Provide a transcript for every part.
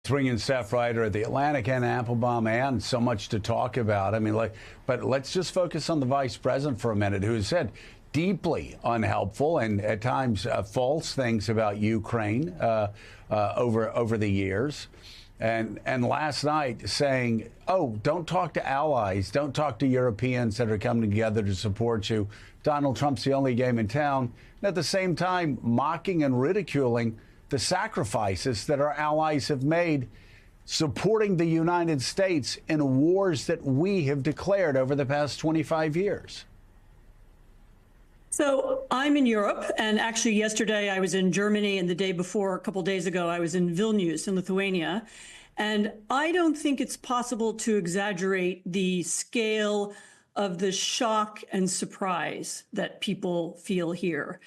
Ringing staff writer at The Atlantic, and Applebaum, and so much to talk about. I mean, but let's just focus on the vice president for a minute, who said deeply unhelpful and at times false things about Ukraine over the years. And last night saying, oh, don't talk to allies, don't talk to Europeans that are coming together to support you. Donald Trump's the only game in town. And at the same time, mocking and ridiculing the sacrifices that our allies have made supporting the United States in wars that we have declared over the past 25 years. So I'm in Europe, and actually yesterday I was in Germany, and the day before, a couple of days ago, I was in Vilnius in Lithuania. And I don't think it's possible to exaggerate the scale of the shock and surprise that people feel here.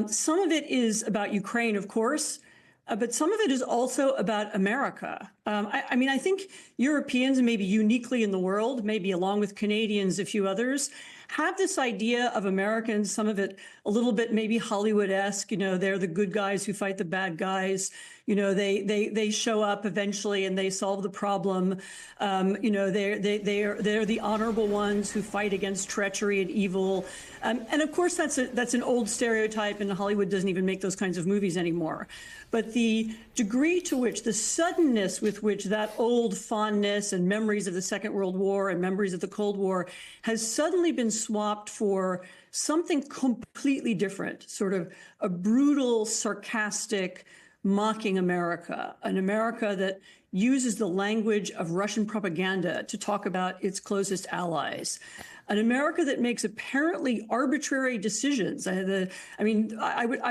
Some of it is about Ukraine, of course, but some of it is also about America. I mean, I think Europeans, maybe uniquely in the world, maybe along with Canadians, a few others, have this idea of Americans, some of it a little bit maybe Hollywood-esque, you know, they're the good guys who fight the bad guys. You know, they show up eventually and they solve the problem. You know, they're the honorable ones who fight against treachery and evil. And of course, that's an old stereotype, and Hollywood doesn't even make those kinds of movies anymore. But the degree to which, the suddenness with which that old fondness and memories of the Second World War and memories of the Cold War has suddenly been swapped for something completely different, sort of a brutal, sarcastic, mocking America, an America that uses the language of Russian propaganda to talk about its closest allies, an America that makes apparently arbitrary decisions. I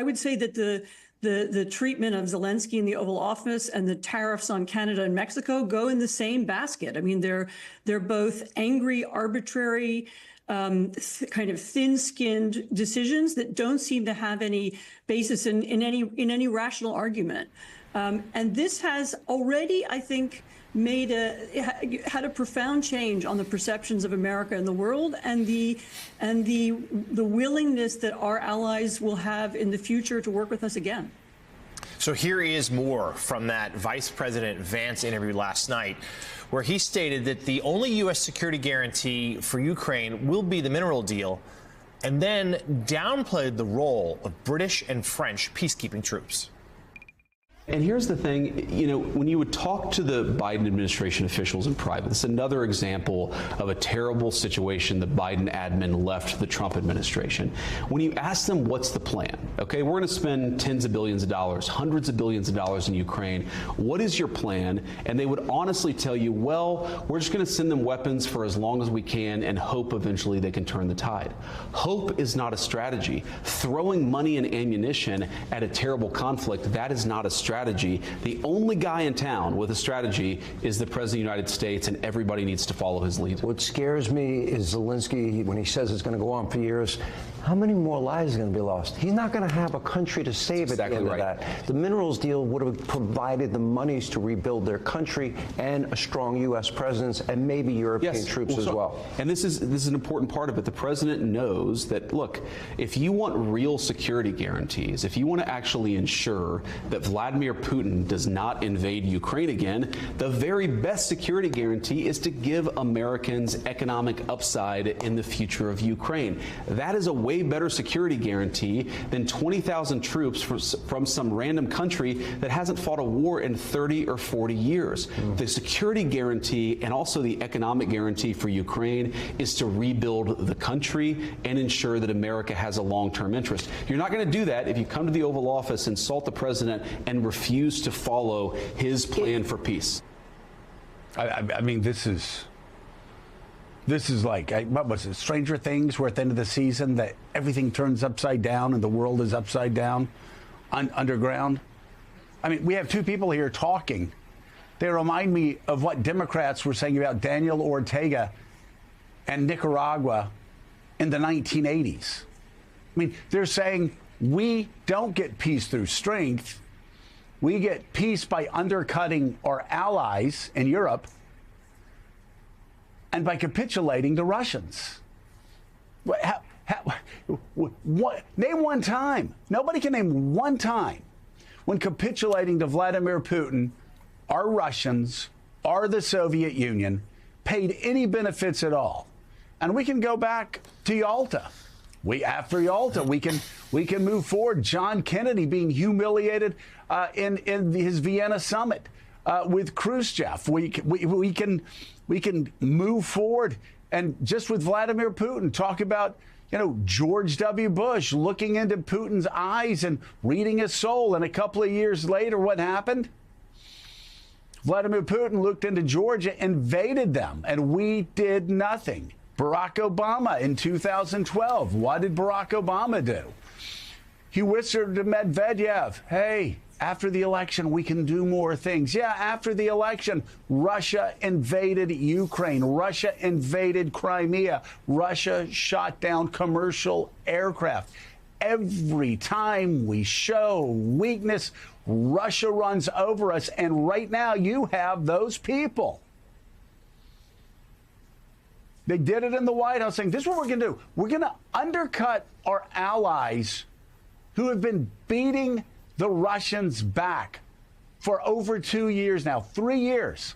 would say that the treatment of Zelenskyy in the Oval Office and the tariffs on Canada and Mexico go in the same basket. I mean, they're both angry, arbitrary, kind of thin-skinned decisions that don't seem to have any basis in any rational argument. And this has already, I think, had a profound change on the perceptions of America in the world, and the willingness that our allies will have in the future to work with us again. So here is more from that Vice President Vance interview last night, where he stated that the only U.S. security guarantee for Ukraine will be the mineral deal, and then downplayed the role of British and French peacekeeping troops. And here's the thing, you know, when you would talk to the Biden administration officials in private, this is another example of a terrible situation the Biden admin left the Trump administration. When you ask them what's the plan, okay, we're going to spend tens of billions of dollars, hundreds of billions of dollars in Ukraine. What is your plan? And they would honestly tell you, well, we're just going to send them weapons for as long as we can and hope eventually they can turn the tide. Hope is not a strategy. Throwing money and ammunition at a terrible conflict, that is not a strategy. The only guy in town with a strategy is the President of the United States, and everybody needs to follow his lead. What scares me is Zelenskyy, when he says it's going to go on for years, how many more lives are going to be lost? He's not going to have a country to save at the end of that. The minerals deal would have provided the monies to rebuild their country and a strong U.S. presence and maybe European troops as well. And this is an important part of it. The president knows that, look, if you want real security guarantees, if you want to actually ensure that Vladimir Putin does not invade Ukraine again, the very best security guarantee is to give Americans economic upside in the future of Ukraine. That is a way better security guarantee than 20,000 troops from some random country that hasn't fought a war in 30 or 40 years. The security guarantee and also the economic guarantee for Ukraine is to rebuild the country and ensure that America has a long-term interest. You're not going to do that if you come to the Oval Office, insult the president, and refuse to follow his plan for peace. I mean, this is like, what was it, Stranger Things, where at the end of the season that everything turns upside down and the world is upside down underground? I mean, we have two people here talking. They remind me of what Democrats were saying about Daniel Ortega and Nicaragua in the 1980s. I mean, they're saying we don't get peace through strength. We get peace by undercutting our allies in Europe and by capitulating to Russians. Name one time. Nobody can name one time when capitulating to Vladimir Putin our Russians or the Soviet Union paid any benefits at all. And we can go back to Yalta. After Yalta, we can move forward. John Kennedy being humiliated in his Vienna summit with Khrushchev. We can move forward, and just with Vladimir Putin, talk about George W. Bush looking into Putin's eyes and reading his soul. And a couple of years later, what happened? Vladimir Putin looked into Georgia, invaded them, and we did nothing. Barack Obama in 2012, what did Barack Obama do? He whispered to Medvedev, hey, after the election, we can do more things. Yeah, after the election, Russia invaded Ukraine. Russia invaded Crimea. Russia shot down commercial aircraft. Every time we show weakness, Russia runs over us. And right now, you have those people. They did it in the White House, saying, this is what we're going to do. We're going to undercut our allies who have been beating the Russians back for over 2 years now, 3 years.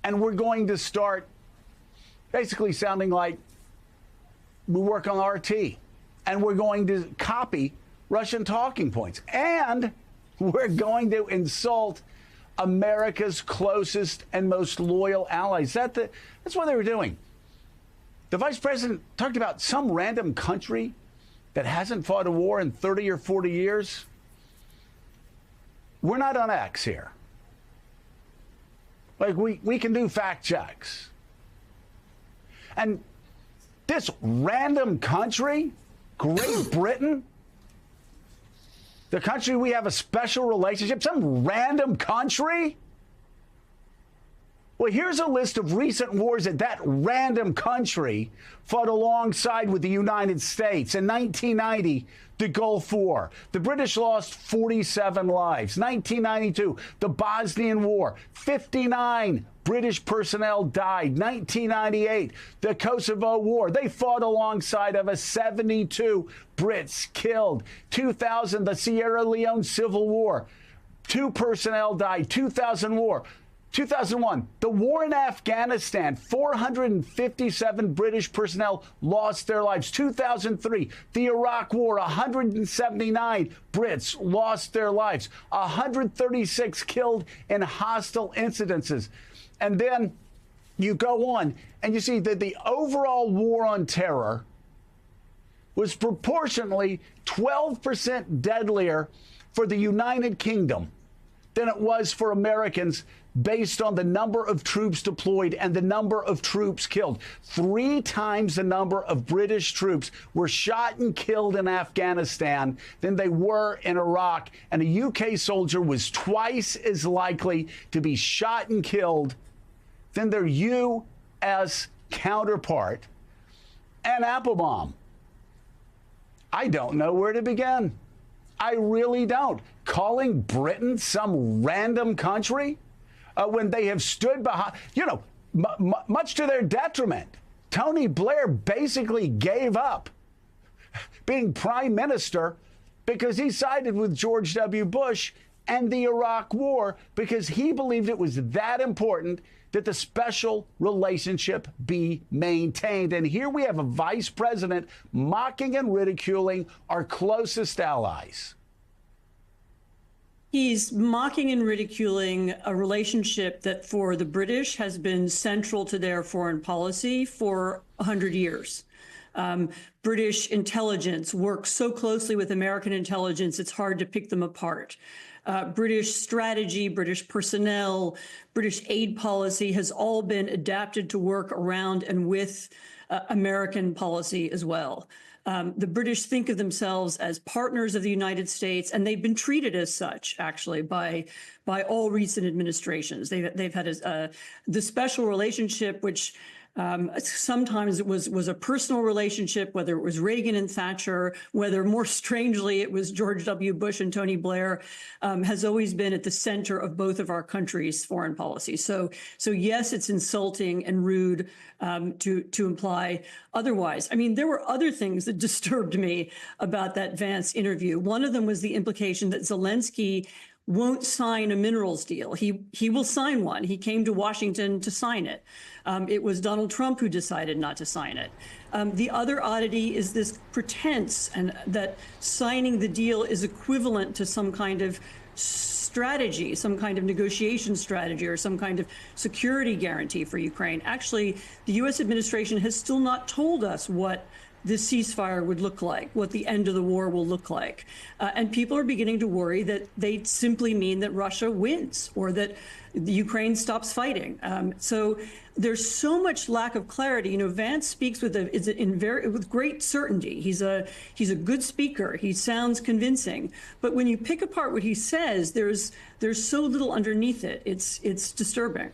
And we're going to start basically sounding like we work on RT. And we're going to copy Russian talking points. And we're going to insult America's closest and most loyal allies. That's what they were doing. The vice president talked about some random country that hasn't fought a war in 30 or 40 years. We're not on X here. Like, we can do fact checks. And this random country, Great Britain, the country we have a special relationship, some random country? Well, here's a list of recent wars that random country fought alongside with the United States. In 1990, the Gulf War. The British lost 47 lives. 1992, the Bosnian War. 59 British personnel died. 1998, the Kosovo War. They fought alongside of us. 72 Brits killed. 2000, the Sierra Leone Civil War. 2 personnel died. 2001, the war in Afghanistan, 457 British personnel lost their lives. 2003, the Iraq War, 179 Brits lost their lives. 136 killed in hostile incidences. And then you go on and you see that the overall war on terror was proportionally 12% deadlier for the United Kingdom than it was for Americans, based on the number of troops deployed and the number of troops killed. 3 times the number of British troops were shot and killed in Afghanistan than they were in Iraq. And a UK soldier was twice as likely to be shot and killed than their U.S. counterpart. And Applebaum, I don't know where to begin. I really don't. Calling Britain some random country when they have stood behind, much to their detriment. Tony Blair basically gave up being prime minister because he sided with George W. Bush and the Iraq War because he believed it was that important that the special relationship be maintained. And here we have a vice president mocking and ridiculing our closest allies. He's mocking and ridiculing a relationship that for the British has been central to their foreign policy for 100 years. British intelligence works so closely with American intelligence, it's hard to pick them apart. British strategy, British personnel, British aid policy has all been adapted to work around and with American policy as well. The British think of themselves as partners of the United States, and they've been treated as such, actually, by all recent administrations. They've had the special relationship, which sometimes it was a personal relationship, whether it was Reagan and Thatcher, whether more strangely it was George W. Bush and Tony Blair, has always been at the center of both of our countries' foreign policy. So yes, it's insulting and rude to imply otherwise. I mean, there were other things that disturbed me about that Vance interview. One of them was the implication that Zelenskyy won't sign a minerals deal. He will sign one. He came to Washington to sign it. It was Donald Trump who decided not to sign it. The other oddity is this pretense and that signing the deal is equivalent to some kind of strategy, some kind of negotiation strategy, or some kind of security guarantee for Ukraine. Actually, the U.S. administration has still not told us what this ceasefire would look like, what the end of the war will look like. And people are beginning to worry that they simply mean that Russia wins or that the Ukraine stops fighting. So there's so much lack of clarity. You know, Vance speaks with great certainty. He's a good speaker. He sounds convincing. But when you pick apart what he says, there's so little underneath it. It's disturbing.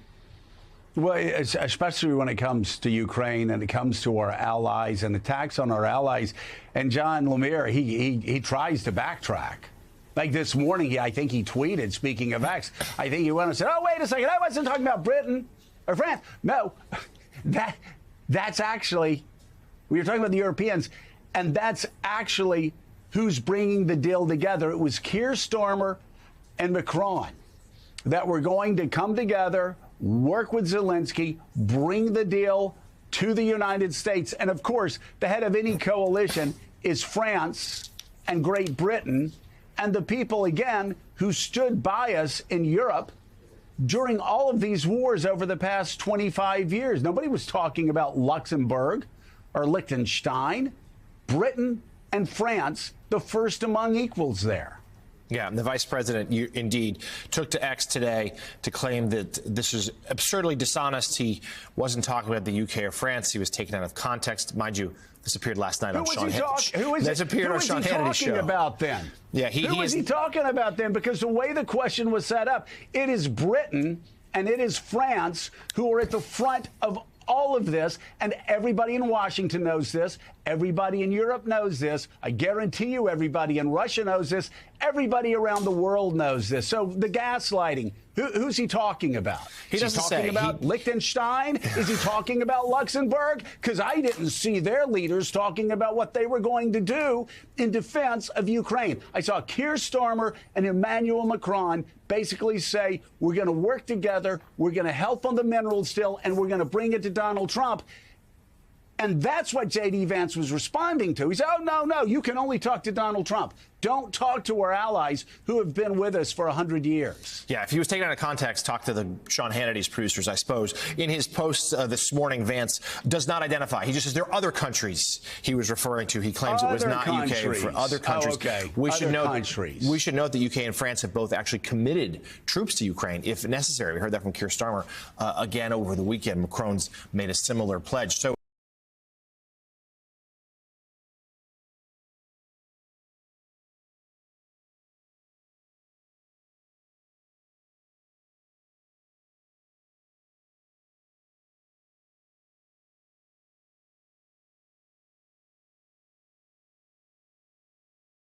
Well, especially when it comes to Ukraine and it comes to our allies and attacks on our allies. And John Lemire, he tries to backtrack. Like this morning, I think he tweeted, speaking of X, I think he went and said, oh, wait a second, I wasn't talking about Britain or France. No, that's actually, we were talking about the Europeans, and that's actually who's bringing the deal together. It was Keir Starmer and Macron that were going to come together, work with Zelenskyy, bring the deal to the United States. And of course, the head of any coalition is France and Great Britain and the people, again, who stood by us in Europe during all of these wars over the past 25 years. Nobody was talking about Luxembourg or Liechtenstein. Britain and France, the first among equals there. Yeah, the vice president indeed took to X today to claim that this is absurdly dishonest. He wasn't talking about the UK or France. He was taken out of context. Mind you, this appeared last night on Sean Hannity's show. Who is he talking about then? Yeah, who is he talking about then? Because the way the question was set up, it is Britain and it is France who are at the front of all of this, and everybody in Washington knows this. Everybody in Europe knows this. I guarantee you everybody in Russia knows this. Everybody around the world knows this. So the gaslighting, who's he talking about? Is he talking about Liechtenstein? Is he talking about Luxembourg? Because I didn't see their leaders talking about what they were going to do in defense of Ukraine. I saw Keir Starmer and Emmanuel Macron basically say, we're going to work together, we're going to help on the minerals deal, and we're going to bring it to Donald Trump. And that's what JD Vance was responding to. He said, oh, no, you can only talk to Donald Trump. Don't talk to our allies who have been with us for 100 years. Yeah, if he was taken out of context, talk to the Sean Hannity's producers, I suppose. In his post this morning, Vance does not identify. He just says there are other countries he was referring to. He claims it was not UK, for other countries. Oh, okay. We should note that UK and France have both actually committed troops to Ukraine if necessary. We heard that from Keir Starmer again over the weekend. Macron's made a similar pledge. So